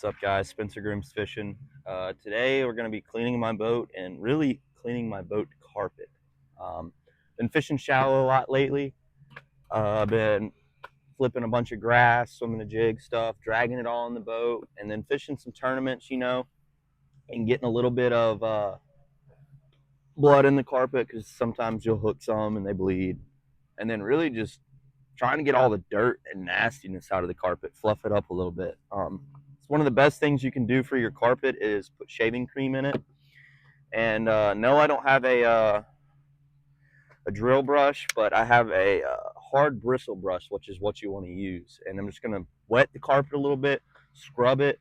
What's up, guys? Spencer Grims Fishing. Today we're going to be cleaning my boat and really cleaning my boat carpet. Been fishing shallow a lot lately. I've been flipping a bunch of grass, swimming a jig stuff, dragging it all in the boat, and then fishing some tournaments, and getting a little bit of blood in the carpet because sometimes you'll hook some and they bleed. And then really just trying to get all the dirt and nastiness out of the carpet, fluff it up a little bit. It's one of the best things you can do for your carpet is put shaving cream in it. And no, I don't have a drill brush, but I have a hard bristle brush, which is what you want to use. And I'm just gonna wet the carpet a little bit, scrub it,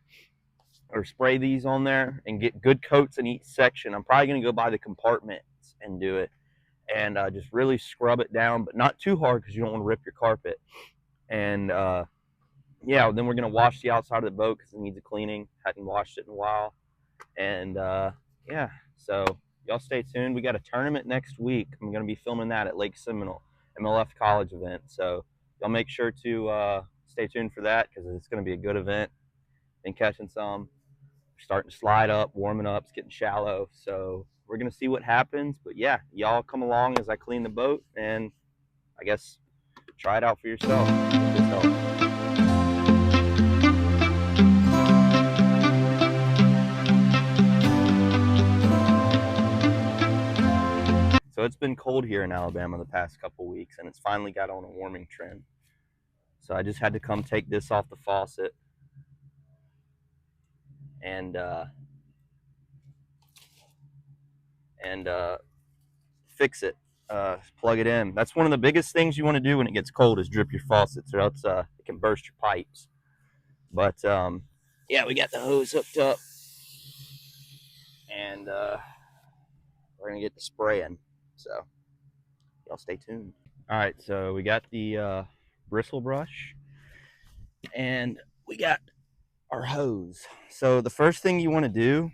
or spray these on there, and get good coats in each section. I'm probably gonna go by the compartments and do it, and just really scrub it down, but not too hard because you don't want to rip your carpet. And yeah, then we're gonna wash the outside of the boat because it needs a cleaning. Hadn't washed it in a while, and yeah. So y'all stay tuned. We got a tournament next week. I'm gonna be filming that at Lake Seminole, MLF College event. So y'all make sure to stay tuned for that because it's gonna be a good event. Been catching some, starting to slide up, warming up. It's getting shallow, so we're gonna see what happens. But yeah, y'all come along as I clean the boat, and I guess try it out for yourself. So it's been cold here in Alabama the past couple weeks, and it's finally got on a warming trend. So I just had to come take this off the faucet and fix it, plug it in. That's one of the biggest things you want to do when it gets cold is drip your faucets, or else it can burst your pipes. But yeah, we got the hose hooked up, and we're gonna get the spraying. So y'all stay tuned. All right, so we got the bristle brush, and we got our hose. So the first thing you want to do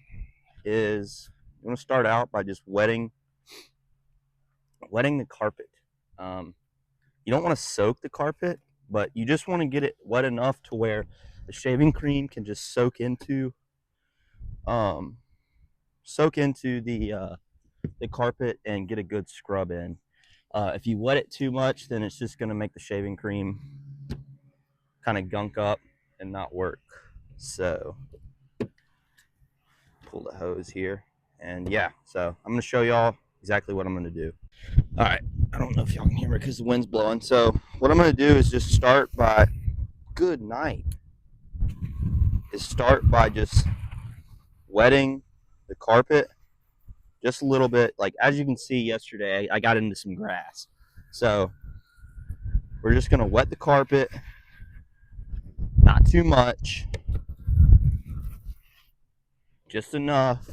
is you want to start out by just wetting the carpet. You don't want to soak the carpet, but you just want to get it wet enough to where the shaving cream can just soak into the carpet and get a good scrub in. If you wet it too much, then it's just going to make the shaving cream kind of gunk up and not work. So pull the hose here, and yeah, so I'm going to show y'all exactly what I'm going to do. All right, I don't know if y'all can hear me because the wind's blowing. So what I'm going to do is just start by just wetting the carpet just a little bit. Like, as you can see, yesterday I got into some grass, so we're just going to wet the carpet, not too much, just enough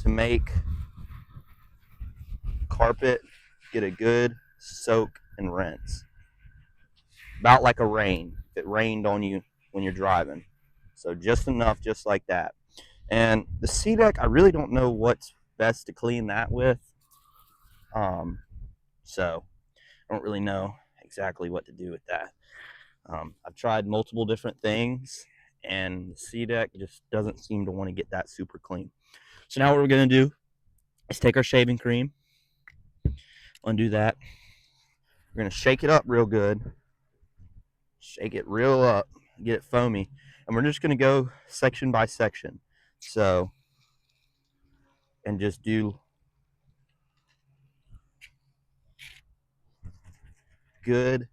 to make carpet get a good soak and rinse, about like a rain if it rained on you when you're driving. So just enough, just like that. And the SeaDek, I really don't know what's best to clean that with, so I don't really know exactly what to do with that. I've tried multiple different things, and the SeaDek just doesn't seem to want to get that super clean. So now what we're going to do is take our shaving cream, undo that. We're going to shake it up real good, shake it real up, get it foamy, and we're just going to go section by section. So, and just do good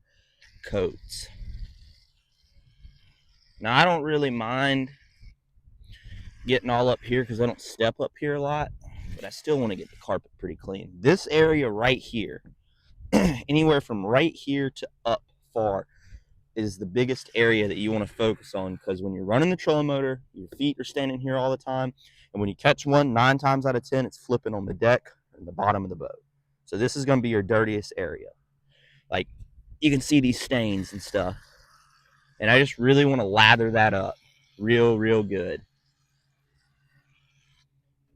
coats. Now, I don't really mind getting all up here because I don't step up here a lot, but I still want to get the carpet pretty clean. This area right here, anywhere from right here to up far, is the biggest area that you want to focus on, because when you're running the trolling motor, your feet are standing here all the time, and when you catch one, 9 times out of 10, it's flipping on the deck and the bottom of the boat. So this is going to be your dirtiest area. Like, you can see these stains and stuff, and I just really want to lather that up real good.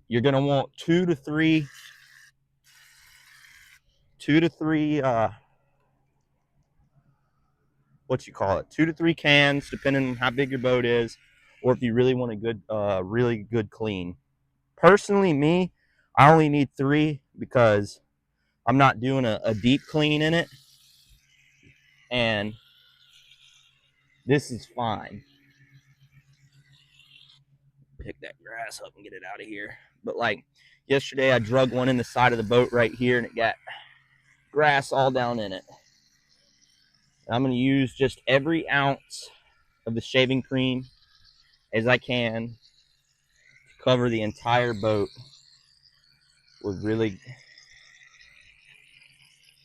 You're going to want two to three what you call it, 2 to 3 cans, depending on how big your boat is, or if you really want a good, really good clean. Personally, me, I only need 3 because I'm not doing a deep clean in it, and this is fine. Pick that grass up and get it out of here. But like yesterday, I drug one in the side of the boat right here, and it got grass all down in it. And I'm going to use just every ounce of the shaving cream as I can to cover the entire boat with really,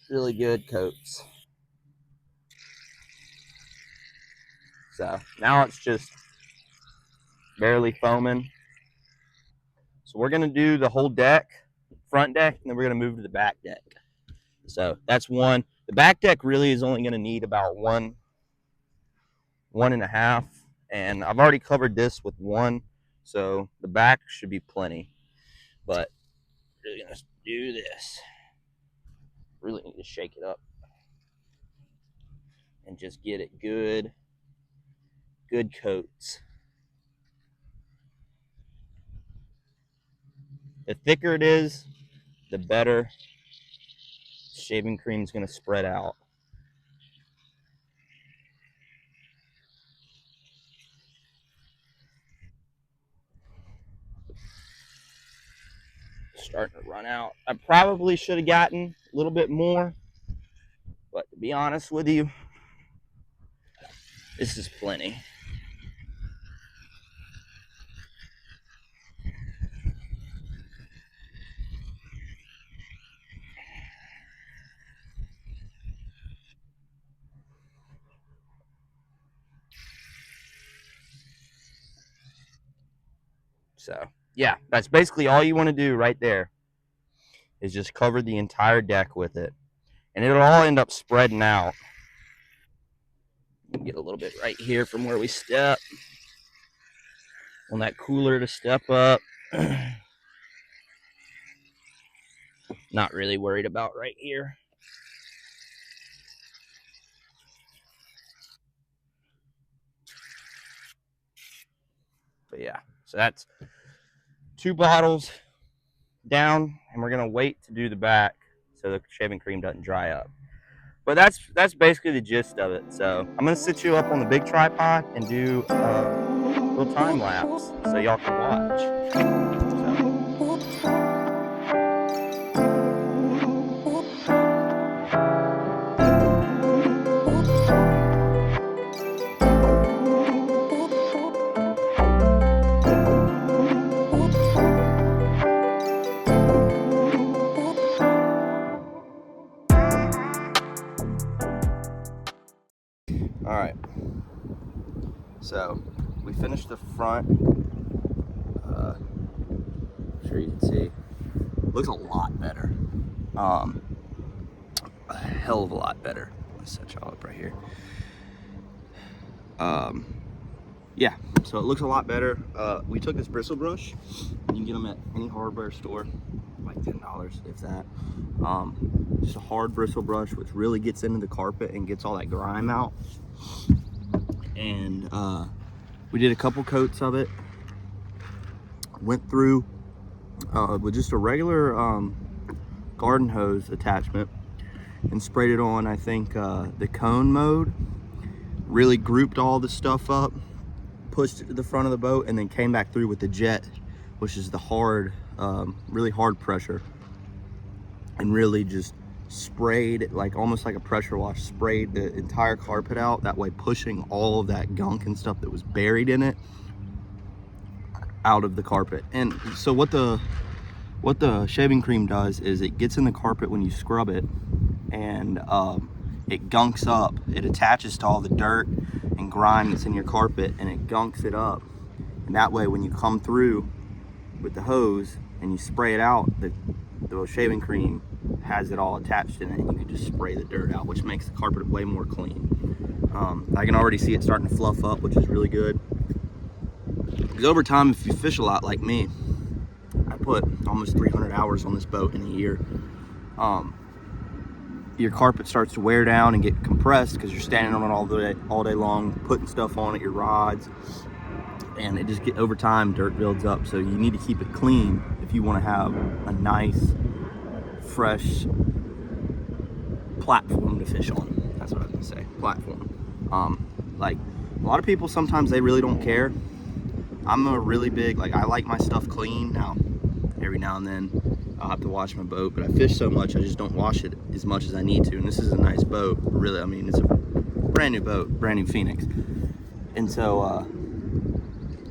really good coats. So now it's just barely foaming. So we're going to do the whole deck, front deck, and then we're going to move to the back deck. So that's one. The back deck really is only going to need about 1.5, and I've already covered this with 1, so the back should be plenty. But we're really going to do this. Really need to shake it up and just get it good coats. The thicker it is, the better shaving cream is going to spread out. Starting to run out. I probably should have gotten a little bit more, but to be honest with you, this is plenty. So yeah, that's basically all you want to do right there, is just cover the entire deck with it, and it'll all end up spreading out. Get a little bit right here from where we step on that cooler to step up. Not really worried about right here. But yeah, so that's 2 bottles down, and we're gonna wait to do the back so the shaving cream doesn't dry up. But that's basically the gist of it. So I'm gonna sit you up on the big tripod and do a little time lapse so y'all can watch. All right. So we finished the front. I'm sure you can see. Looks a lot better. A hell of a lot better. Let's set y'all up right here. Yeah, so it looks a lot better. We took this bristle brush. You can get them at any hardware store, like $10, if that. Just a hard bristle brush, which really gets into the carpet and gets all that grime out. And we did a couple coats of it. Went through with just a regular garden hose attachment and sprayed it on, I think, the cone mode. Really grouped all the stuff up, pushed it to the front of the boat, and then came back through with the jet, which is the hard, really hard pressure, and really just sprayed, like almost like a pressure wash, sprayed the entire carpet out, that way pushing all of that gunk and stuff that was buried in it out of the carpet. And so what the shaving cream does is it gets in the carpet when you scrub it, and it gunks up. It attaches to all the dirt and grime that's in your carpet, and it gunks it up. And that way, when you come through with the hose and you spray it out, the shaving cream has it all attached in it, and you can just spray the dirt out, which makes the carpet way more clean. I can already see it starting to fluff up, which is really good. Because over time, if you fish a lot like me, I put almost 300 hours on this boat in a year. Your carpet starts to wear down and get compressed because you're standing on it all day long, putting stuff on it, your rods, and it just over time dirt builds up. So you need to keep it clean if you want to have a nice, fresh platform to fish on. That's what I was gonna say, platform. Like a lot of people sometimes they really don't care. I'm a really big, like, I like my stuff clean. Now every now and then I'll have to wash my boat, but I fish so much I just don't wash it as much as I need to. And this is a nice boat, really. I mean, it's a brand new boat, brand new Phoenix, and so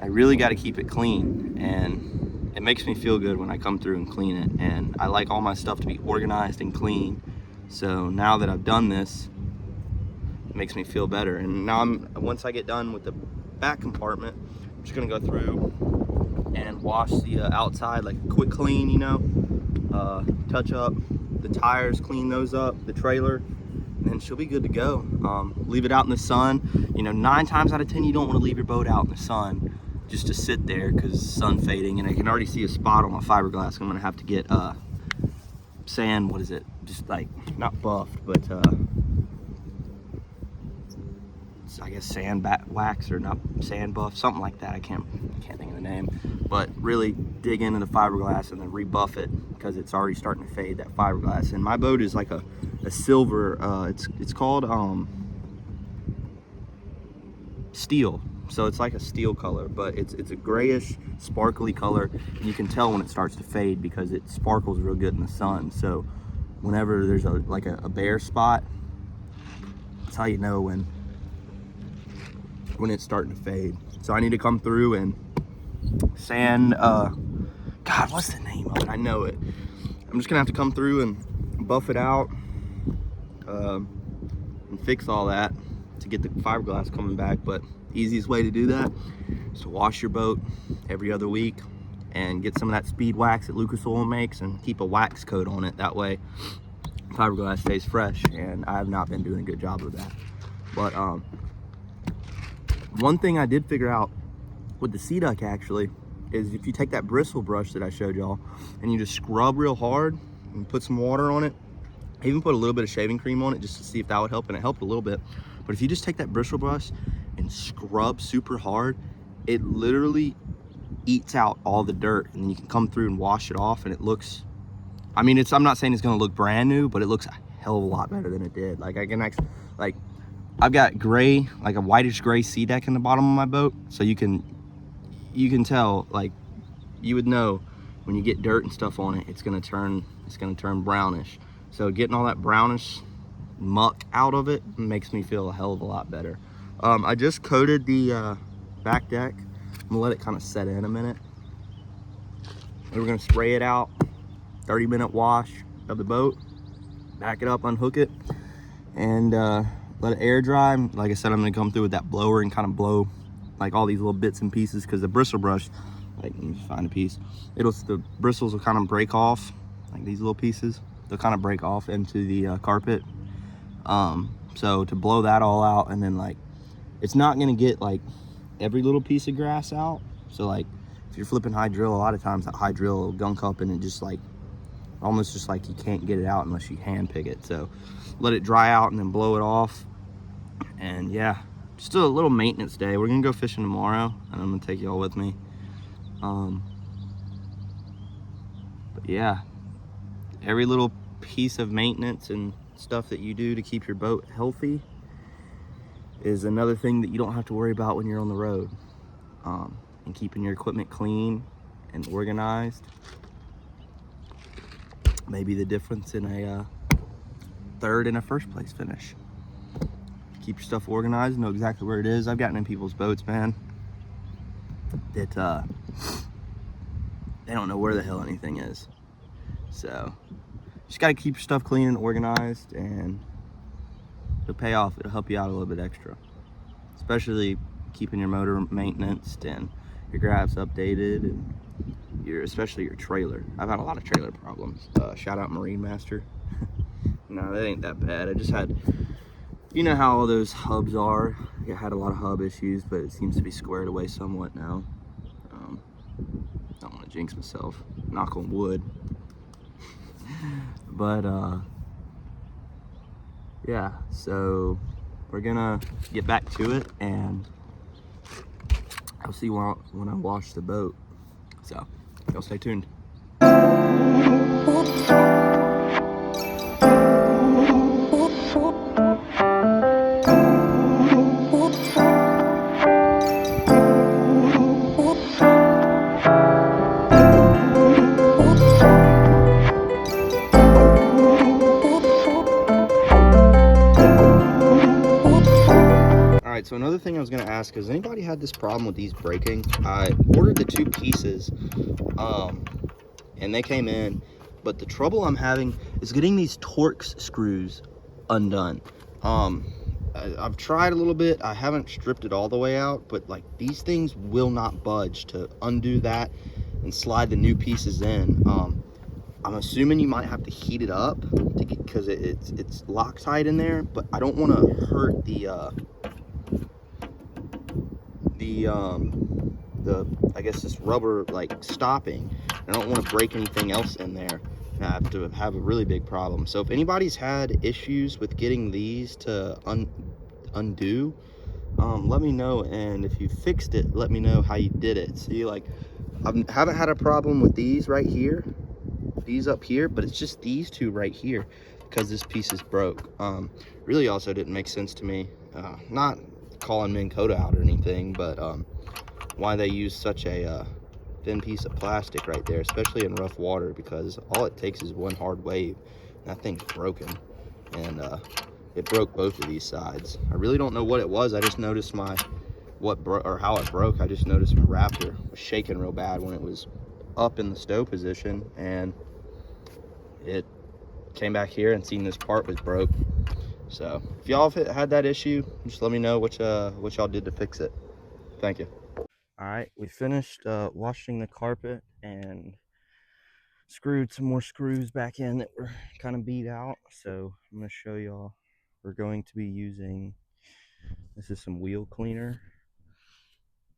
I really got to keep it clean, and it makes me feel good when I come through and clean it. And I like all my stuff to be organized and clean. So now that I've done this, it makes me feel better. And now once I get done with the back compartment, I'm just gonna go through and wash the outside, like a quick clean, you know, touch up the tires, clean those up, the trailer, and then she'll be good to go. Leave it out in the sun. You know, 9 times out of 10 you don't want to leave your boat out in the sun just to sit there because sun fading. And I can already see a spot on my fiberglass. I'm gonna have to get sand, what is it, just like not buffed, but I guess sand wax, or not sand buff, something like that. I can't think of the name, but really dig into the fiberglass and then rebuff it because it's already starting to fade, that fiberglass. And my boat is like a silver, it's called steel, so it's like a steel color, but it's a grayish sparkly color, and you can tell when it starts to fade because it sparkles real good in the sun. So whenever there's a bare spot, that's how you know when it's starting to fade. So I need to come through and sand, God, what's the name of it? I know it. I'm just gonna have to come through and buff it out, and fix all that to get the fiberglass coming back. But the easiest way to do that is to wash your boat every other week and get some of that speed wax that Lucas Oil makes and keep a wax coat on it. That way fiberglass stays fresh, and I have not been doing a good job of that. But one thing I did figure out with the Sea Duck actually is if you take that bristle brush that I showed y'all and you just scrub real hard and put some water on it, I even put a little bit of shaving cream on it just to see if that would help, and it helped a little bit. But if you just take that bristle brush and scrub super hard, it literally eats out all the dirt, and then you can come through and wash it off, and it looks, I mean, I'm not saying it's gonna look brand new, but it looks a hell of a lot better than it did. Like I can actually, like, I've got gray, like a whitish gray sea deck in the bottom of my boat, so you can tell, like, you would know when you get dirt and stuff on it, it's gonna turn brownish. So getting all that brownish muck out of it makes me feel a hell of a lot better. I just coated the back deck. I'm gonna let it kind of set in a minute. And we're gonna spray it out, 30-minute wash of the boat, back it up, unhook it, and let it air dry. Like I said, I'm gonna come through with that blower and kind of blow like all these little bits and pieces, because the bristle brush, like, let me just find a piece, the bristles will kind of break off, like these little pieces, they'll kind of break off into the carpet. So to blow that all out, and then, like, it's not gonna get like every little piece of grass out. So like if you're flipping high drill, a lot of times that high drill will gunk up and it just like almost just like you can't get it out unless you hand pick it. So let it dry out and then blow it off. And yeah, just a little maintenance day. We're gonna go fishing tomorrow, and I'm gonna take y'all with me. But yeah, every little piece of maintenance and stuff that you do to keep your boat healthy is another thing that you don't have to worry about when you're on the road. And keeping your equipment clean and organized may be the difference in a third and a first place finish. Keep your stuff organized, know exactly where it is. I've gotten in people's boats, man, that they don't know where the hell anything is. So just got to keep your stuff clean and organized, and it'll pay off. It'll help you out a little bit extra, especially keeping your motor maintenance and your graphs updated, and especially your trailer. I've had a lot of trailer problems. Shout out Marine Master. No, that ain't that bad. I just had, you know how all those hubs are. I had a lot of hub issues, but it seems to be squared away somewhat now. Don't want to jinx myself, knock on wood. But yeah, so we're gonna get back to it, and I'll see when I wash the boat. So y'all stay tuned. Alright, so another thing I was going to ask, has anybody had this problem with these breaking? I ordered the 2 pieces, and they came in, but the trouble I'm having is getting these Torx screws undone. I've tried a little bit. I haven't stripped it all the way out, but like these things will not budge to undo that and slide the new pieces in. I'm assuming you might have to heat it up to get, because it's Loctite in there, but I don't want to hurt the I guess this rubber like stopping. I don't want to break anything else in there and I have to have a really big problem. So if anybody's had issues with getting these to undo, let me know, and if you fixed it, let me know how you did it. See, like I haven't had a problem with these right here, these up here, but it's just these 2 right here because this piece is broke. Really also didn't make sense to me, not calling Minn Kota out or anything, but why they use such a thin piece of plastic right there, especially in rough water, because all it takes is one hard wave and that thing's broken. And it broke both of these sides. I really don't know what it was. I just noticed how it broke. I just noticed my Raptor was shaking real bad when it was up in the stow position, and it came back here and seen this part was broke. So if y'all have had that issue, just let me know what y'all did to fix it. Thank you. All right, we finished washing the carpet and screwed some more screws back in that were kind of beat out. So I'm going to show y'all. We're going to be using, this is some wheel cleaner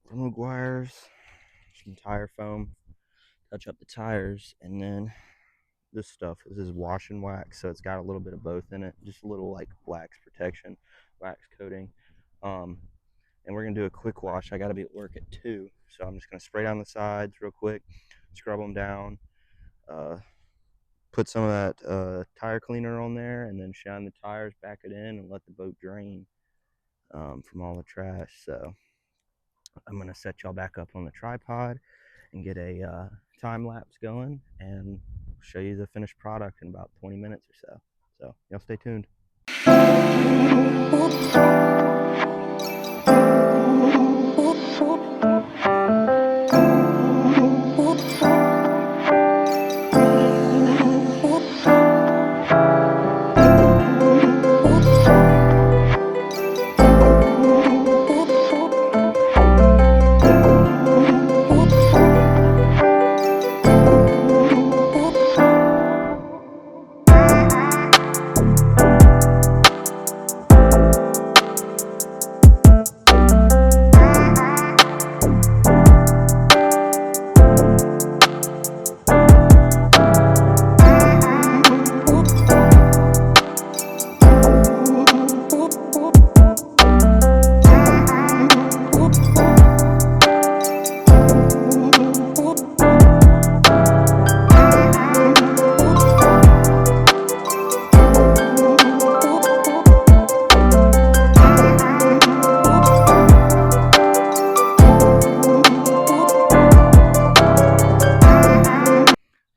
from Meguiar's, some tire foam, touch up the tires, and then this stuff. This is wash and wax, so it's got a little bit of both in it, just a little like wax protection, wax coating. And we're gonna do a quick wash. I gotta be at work at 2, so I'm just gonna spray down the sides real quick, scrub them down, put some of that tire cleaner on there, and then shine the tires, back it in, and let the boat drain from all the trash. So I'm gonna set y'all back up on the tripod and get a time lapse going, and show you the finished product in about 20 minutes or so. So y'all stay tuned.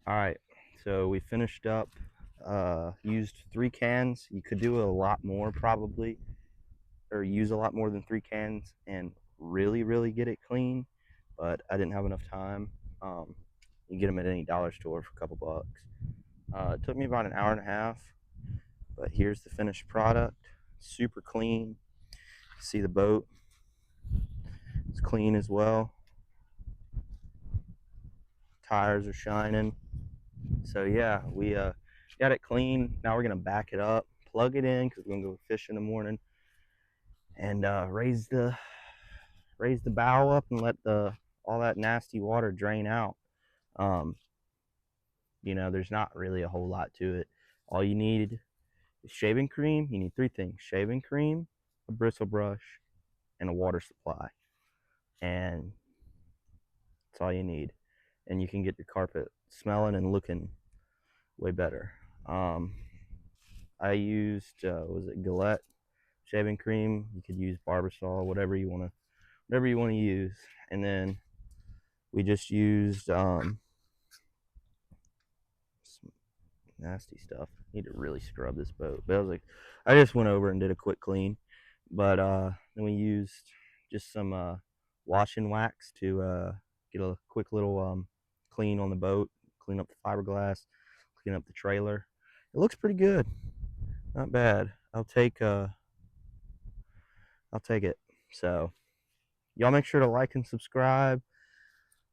Alright, so we finished up, used 3 cans. You could do a lot more probably, or use a lot more than 3 cans and really get it clean, but I didn't have enough time. You can get them at any dollar store for a couple bucks. It took me about an hour and a half, but here's the finished product. Super clean. See the boat, it's clean as well. Tires are shining. So yeah, we got it clean. Now we're gonna back it up, plug it in, because we're gonna go fish in the morning, and raise the bow up and let all that nasty water drain out. You know, there's not really a whole lot to it. All you need is shaving cream. You need 3 things: shaving cream, a bristle brush, and a water supply. And That's all you need, and you can get your carpet smelling and looking way better. I used was it Gillette shaving cream. You could use Barbasol, whatever you want to use, and then we just used some nasty stuff. Need to really scrub this boat, but I just went over and did a quick clean. But then we used just some washing wax to get a quick little clean on the boat, clean up the fiberglass, clean up the trailer. It looks pretty good, not bad. I'll take it. So y'all make sure to like and subscribe.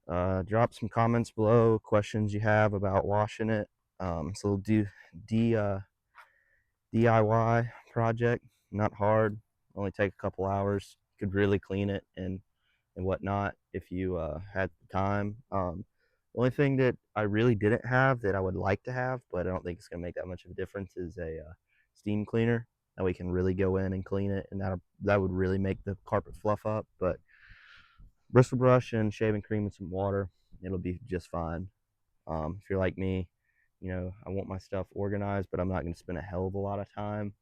Drop some comments below, questions you have about washing it. It's a little DIY project, not hard. Only take a couple hours. You could really clean it and whatnot if you had the time. The only thing that I really didn't have that I would like to have, but I don't think it's gonna make that much of a difference, is a steam cleaner. That we can really go in and clean it, and that would really make the carpet fluff up. But bristle brush and shaving cream and some water, it'll be just fine. If you're like me, I want my stuff organized, but I'm not going to spend a hell of a lot of time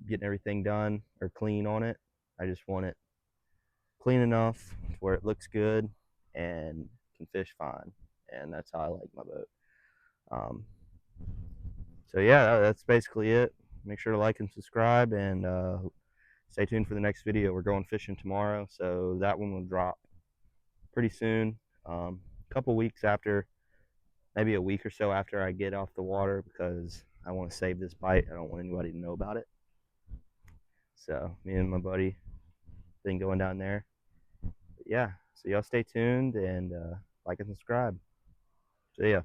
getting everything done or clean on it. I just want it clean enough where it looks good and can fish fine, and that's how I like my boat. So yeah, that's basically it. Make sure to like and subscribe, and stay tuned for the next video. We're going fishing tomorrow, so that one will drop pretty soon. A couple weeks after, maybe a week or so after I get off the water, because I want to save this bite. I don't want anybody to know about it. So me and my buddy been going down there. But yeah, so y'all stay tuned and like and subscribe. See ya.